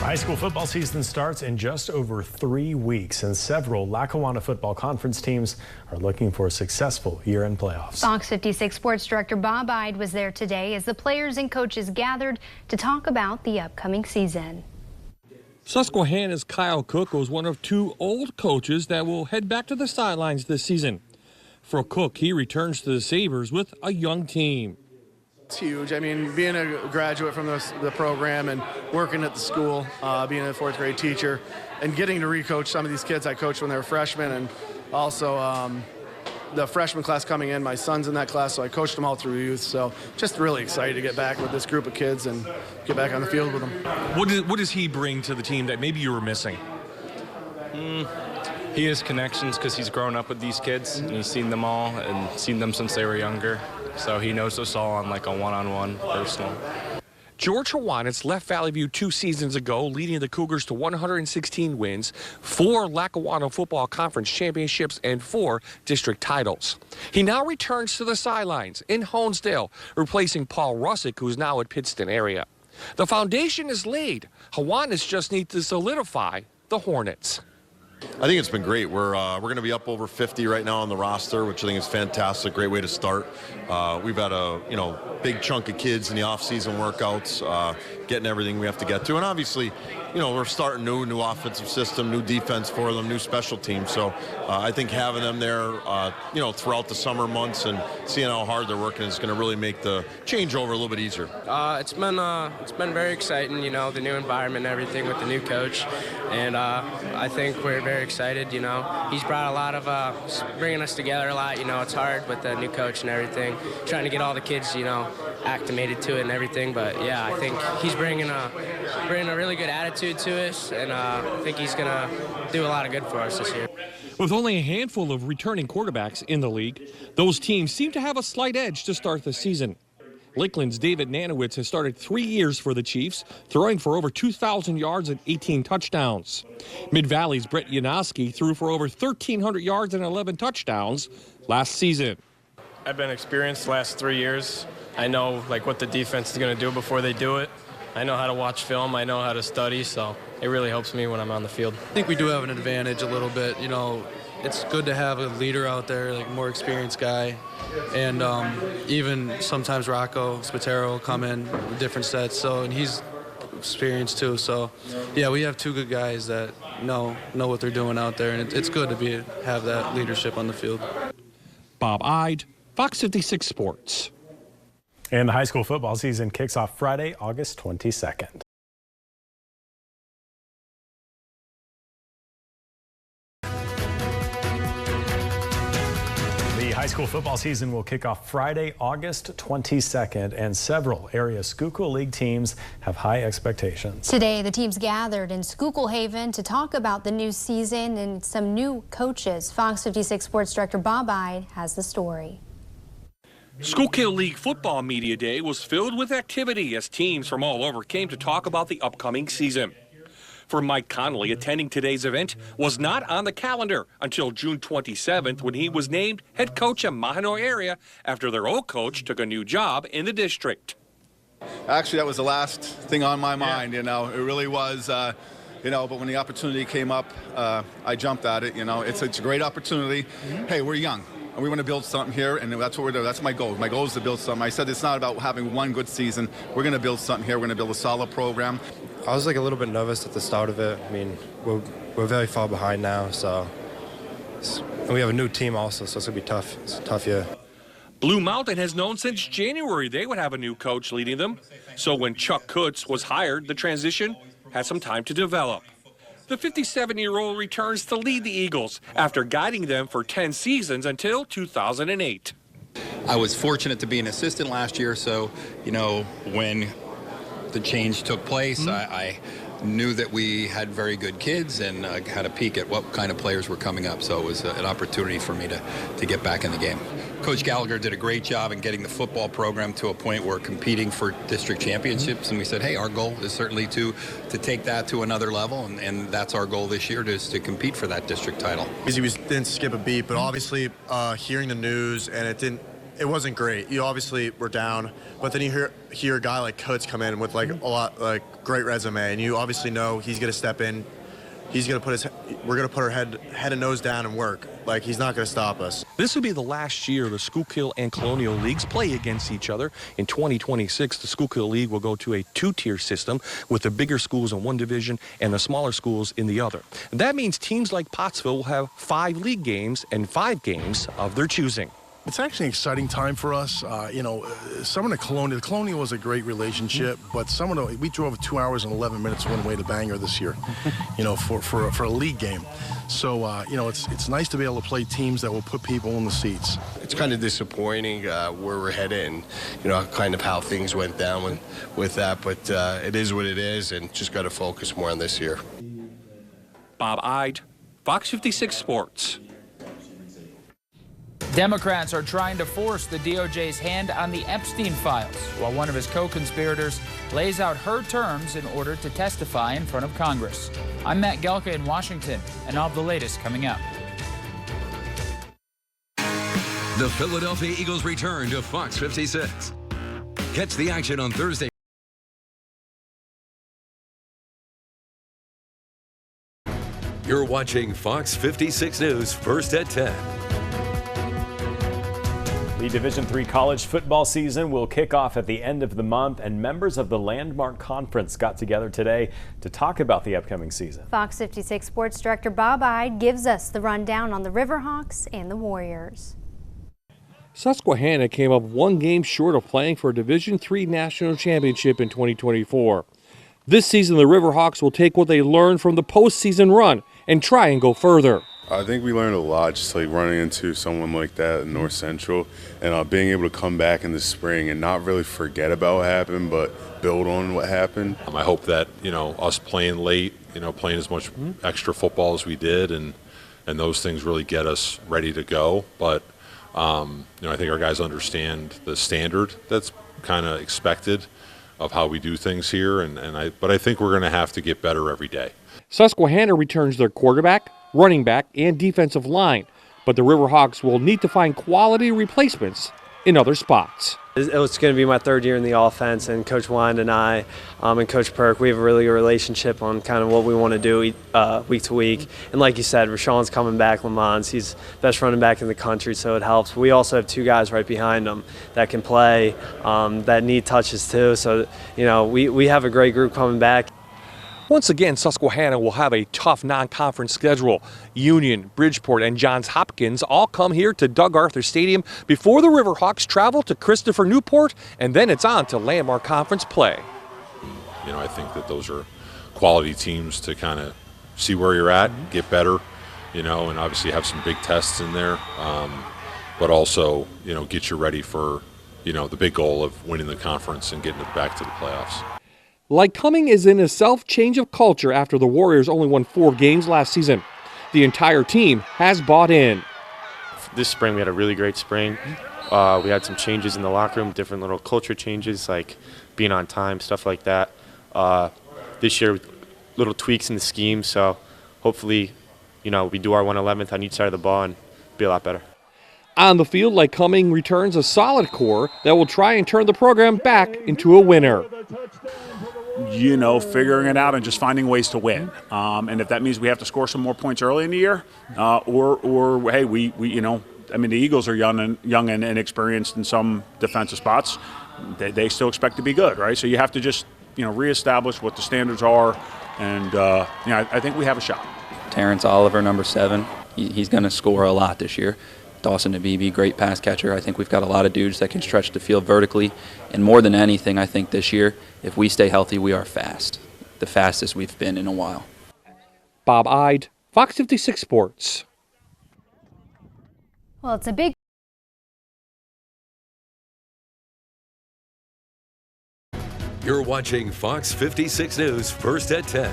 High school football season starts in just over 3 weeks, and several Lackawanna football conference teams are looking for a successful year-end playoffs. Fox 56 Sports Director Bob Ide was there today as the players and coaches gathered to talk about the upcoming season. Susquehanna's Kyle Cook was one of 2 old coaches that will head back to the sidelines this season. For Cook, he returns to the Sabres with a young team. It's huge. I mean, being a graduate from the program and working at the school, being a 4th grade teacher, and getting to recoach some of these kids I coached when they were freshmen, and also the freshman class coming in. My son's in that class, so I coached them all through youth. So just really excited to get back with this group of kids and get back on the field with them. What does he bring to the team that maybe you were missing? He has connections because he's grown up with these kids and he's seen them all and seen them since they were younger. So he knows us all on like a one-on-one personal. George Hwanitz left Valley View 2 seasons ago, leading the Cougars to 116 wins, 4 Lackawanna Football Conference championships, and 4 district titles. He now returns to the sidelines in Honesdale, replacing Paul Russick, who's now at Pittston area. The foundation is laid. Hwanitz just needs to solidify the Hornets. I think it's been great. We're going to be up over 50 right now on the roster, which I think is fantastic. Great way to start. We've had a big chunk of kids in the off-season workouts, getting everything we have to get to, and obviously, we're starting new offensive system, new defense for them, new special teams. So I think having them there, throughout the summer months and seeing how hard they're working is going to really make the changeover a little bit easier. It's been very exciting, the new environment and everything with the new coach, and I think we're very excited. He's brought a lot of bringing us together a lot. It's hard with the new coach and everything, trying to get all the kids, acclimated to it and everything. But yeah, I think he's bringing a really good attitude to us, and I think he's going to do a lot of good for us this year. With only a handful of returning quarterbacks in the league, those teams seem to have a slight edge to start the season. Lakeland's David Nanowitz has started 3 years for the Chiefs, throwing for over 2,000 yards and 18 touchdowns. Mid-Valley's Brett Yanoski threw for over 1,300 yards and 11 touchdowns last season. I've been experienced the last 3 years. I know what the defense is going to do before they do it. I know how to watch film. I know how to study, so it really helps me when I'm on the field. I think we do have an advantage a little bit. It's good to have a leader out there, a more experienced guy. And even sometimes Rocco Spatero will come in with different sets, and he's experienced too. So, yeah, we have 2 good guys that know what they're doing out there, and it's good to have that leadership on the field. Bob Ide, Fox 56 Sports. And the high school football season kicks off Friday, August 22nd. The high school football season will kick off Friday, August 22nd, and several area Schuylkill League teams have high expectations. Today, the teams gathered in Schuylkill Haven to talk about the new season and some new coaches. Fox 56 Sports Director Bob Ide has the story. Schuylkill League Football Media Day was filled with activity as teams from all over came to talk about the upcoming season. For Mike Connolly, attending today's event was not on the calendar until June 27th when he was named head coach of Mahanoy area after their old coach took a new job in the district. Actually, that was the last thing on my mind, It really was, but when the opportunity came up, I jumped at it, It's a great opportunity. Hey, we're young. And we want to build something here, and that's what we're doing. That's my goal. My goal is to build something. I said it's not about having one good season. We're going to build something here. We're going to build a solid program. I was a little bit nervous at the start of it. I mean, we're very far behind now, and we have a new team also, so it's going to be tough. It's a tough year. Blue Mountain has known since January they would have a new coach leading them. So when Chuck Kutz was hired, the transition had some time to develop. The 57-year-old returns to lead the Eagles after guiding them for 10 seasons until 2008. I was fortunate to be an assistant last year, so, when the change took place, I knew that we had very good kids and had a peek at what kind of players were coming up, so it was an opportunity for me to get back in the game. Coach Gallagher did a great job in getting the football program to a point where competing for district championships, and we said, hey, our goal is certainly to take that to another level, and that's our goal this year, is to compete for that district title. We didn't skip a beat, but obviously hearing the news, and it it wasn't great. You obviously were down, but then you hear a guy like Coates come in with like a lot, like great resume, and you obviously know he's going to step in. We're going to put our head and nose down and work. Like, he's not going to stop us. This will be the last year the Schuylkill and Colonial Leagues play against each other. In 2026, the Schuylkill League will go to a two-tier system with the bigger schools in one division and the smaller schools in the other. And that means teams like Pottsville will have 5 league games and 5 games of their choosing. It's actually an exciting time for us. Some of the Colonial was a great relationship, but we drove 2 hours and 11 minutes one way to Bangor this year, for a league game. So, it's nice to be able to play teams that will put people in the seats. It's kind of disappointing where we're headed and, kind of how things went down with that, but it is what it is, and just got to focus more on this year. Bob Ide, Fox 56 Sports. Democrats are trying to force the DOJ's hand on the Epstein files, while one of his co-conspirators lays out her terms in order to testify in front of Congress. I'm Matt Gelka in Washington, and all of the latest coming up. The Philadelphia Eagles return to Fox 56. Catch the action on Thursday. You're watching Fox 56 News, first at 10. The Division III college football season will kick off at the end of the month, and members of the Landmark Conference got together today to talk about the upcoming season. Fox 56 Sports Director Bob Ide gives us the rundown on the Riverhawks and the Warriors. Susquehanna came up 1 game short of playing for a Division III national championship in 2024. This season, the Riverhawks will take what they learned from the postseason run and try and go further. I think we learned a lot just like running into someone like that in North Central, and being able to come back in the spring and not really forget about what happened, but build on what happened. I hope that, us playing late, playing as much extra football as we did, and those things really get us ready to go. But, I think our guys understand the standard that's kind of expected of how we do things here, but I think we're going to have to get better every day. Susquehanna returns their quarterback, running back, and defensive line, but the Riverhawks will need to find quality replacements in other spots. It's going to be my 3rd year in the offense, and Coach Wind and I and Coach Perk, we have a really good relationship on kind of what we want to do week to week. And like you said, Rashawn's coming back, Lamont, he's best running back in the country, so it helps. We also have 2 guys right behind him that can play, that need touches too. So, we have a great group coming back. Once again, Susquehanna will have a tough non-conference schedule. Union, Bridgeport, and Johns Hopkins all come here to Doug Arthur Stadium before the Riverhawks travel to Christopher Newport, and then it's on to Landmark Conference play. I think that those are quality teams to kind of see where you're at, get better, and obviously have some big tests in there, but also, get you ready for, the big goal of winning the conference and getting it back to the playoffs. Lycoming is in a self-change of culture after the Warriors only won 4 games last season. The entire team has bought in. This spring we had a really great spring. We had some changes in the locker room, different little culture changes like being on time, stuff like that. This year, little tweaks in the scheme, so hopefully, we do our 1/11th on each side of the ball and be a lot better. On the field, Lycoming returns a solid core that will try and turn the program back into a winner. Figuring it out and just finding ways to win. And if that means we have to score some more points early in the year, or hey, the Eagles are young and inexperienced in some defensive spots. They still expect to be good, right? So you have to just, reestablish what the standards are, and I think we have a shot. Terrence Oliver, number 7, he's going to score a lot this year. Dawson Nabibi, great pass catcher. I think we've got a lot of dudes that can stretch the field vertically. And more than anything, I think this year, if we stay healthy, we are fast. The fastest we've been in a while. Bob Ide, Fox 56 Sports. Well, it's a big You're watching Fox 56 News, first at 10.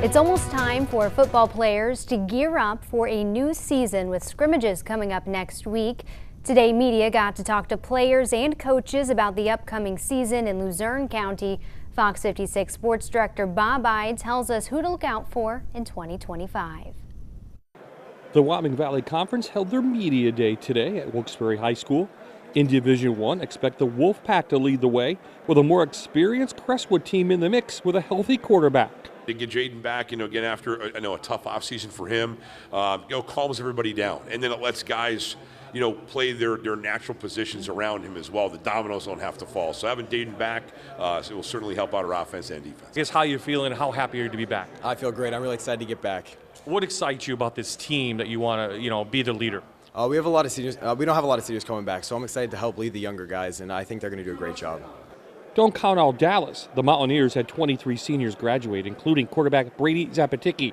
It's almost time for football players to gear up for a new season with scrimmages coming up next week. Today, media got to talk to players and coaches about the upcoming season in Luzerne County. Fox 56 Sports Director Bob Ide tells us who to look out for in 2025. The Wyoming Valley Conference held their media day today at Wilkes-barre High School. In Division I, expect the Wolfpack to lead the way with a more experienced Crestwood team in the mix with a healthy quarterback. To get Jaden back, again after a tough offseason for him, calms everybody down, and then it lets guys, play their natural positions around him as well. The dominoes don't have to fall. So having Jaden back, it will certainly help out our offense and defense. I guess how you feeling? How happy are you to be back? I feel great. I'm really excited to get back. What excites you about this team that you want to, be the leader? We have a lot of seniors. We don't have a lot of seniors coming back, so I'm excited to help lead the younger guys, and I think they're going to do a great job. Don't count out Dallas. The Mountaineers had 23 seniors graduate, including quarterback Brady Zapaticki.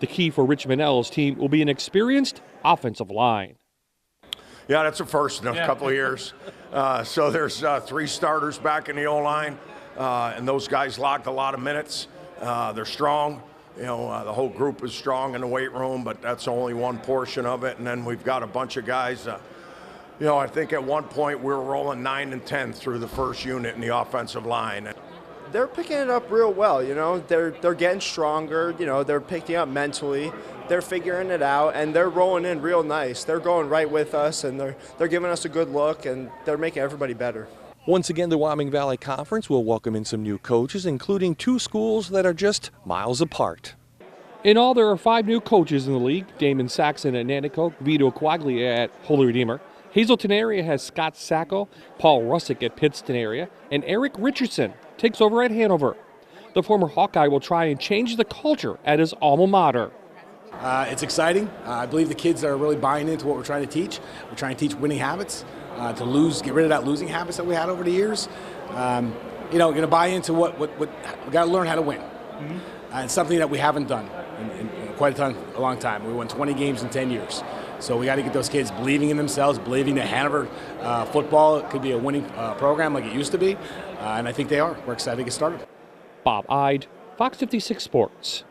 The key for Rich Manel's team will be an experienced offensive line. Yeah, that's a first in a couple of years. So there's 3 starters back in the O-line, and those guys logged a lot of minutes. They're strong. The whole group is strong in the weight room, but that's only one portion of it. And then we've got a bunch of guys. I think at one point we were rolling 9 and 10 through the first unit in the offensive line. They're picking it up real well. They're getting stronger. They're picking up mentally. They're figuring it out, and they're rolling in real nice. They're going right with us, and they're giving us a good look, and they're making everybody better. Once again, the Wyoming Valley Conference will welcome in some new coaches, including 2 schools that are just miles apart. In all, there are 5 new coaches in the league. Damon Saxon at Nanticoke, Vito Quaglia at Holy Redeemer. Hazleton area has Scott Sacco, Paul Russick at Pittston area, and Eric Richardson takes over at Hanover. The former Hawkeye will try and change the culture at his alma mater. It's exciting. I believe the kids are really buying into what we're trying to teach. We're trying to teach winning habits, get rid of that losing habits that we had over the years. Going to buy into what we got to learn how to win. It's something that we haven't done in quite a long time. We won 20 games in 10 years. So we got to get those kids believing in themselves, believing that Hanover football could be a winning program like it used to be. And I think they are. We're excited to get started. Bob Ide, Fox 56 Sports.